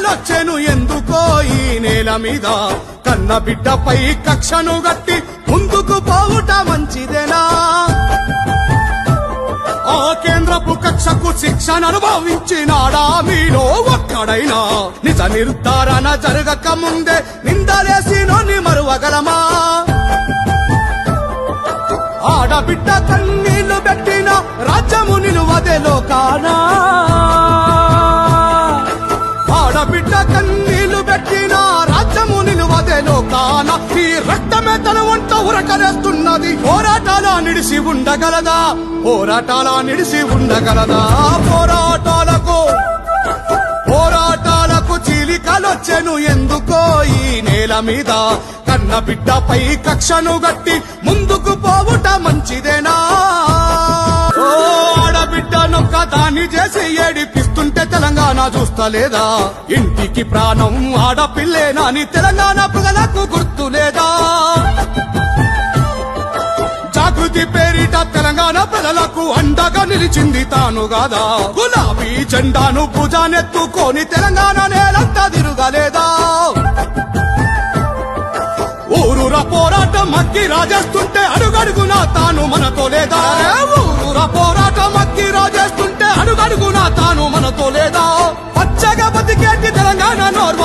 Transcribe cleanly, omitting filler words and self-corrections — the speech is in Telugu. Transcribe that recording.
కలొచ్చెను ఎందుకో ఈ నేల మీద కన్న బిడ్డపై కక్షను గట్టి ముందుకు పోవుట మంచిదేనా ఆ కేంద్రపు కక్షకు శిక్షను అనుభవించినాడా మీలో ఒక్కడైనా నిజ నిర్ధారణ జరగక ముందే నిందలేసి నోని మరువగలమా ఆడబిడ్డ కన్నీళ్లు పెట్టిన రాజ్యము నిలువదే లోకానా ఆడబిడ్డ కన్నీళ్లు పెట్టిన రాజ్యము నిలువదే లోకాన ఈ రక్తమే తన వంట ఉరకలేస్తున్నది పోరాటాల నిడిసి ఉండగలదా పోరాటాల నిడిసి ఉండగలదా పోరాటాలకు చీలికలొచ్చెను ఎందుకో ఈ నేల మీద కన్న బిడ్డపై కక్షను గట్టి ముందుకు పోవుట మంచిదేనా ఓ ఆడబిడ్డనొక్క దాన్ని చేసి ఏడిపిస్తుంటే తెలంగాణ చూస్తలేదా ఇంటికి ప్రాణం ఆడపిల్లేనాని తెలంగాణ ప్రజలకు గుర్తులేదా జాగృతి పేరిట తెలంగాణ ప్రజలకు అండగా నిలిచింది తాను గాదా గులాబీ జెండాను భుజానెత్తుకొని తెలంగాణ నేలంతా తిరుగలేదా ఊరూర పోరాటం అక్కి రాజేస్తుంటే అడుగడుగునా తాను మనతో లేదా ఊరూర పోరాటం అక్కి రాజేస్తుంటే అడుగడుగునా తాను మనతో లేదా పచ్చగా బతికేటి తెలంగాణ నోర్వ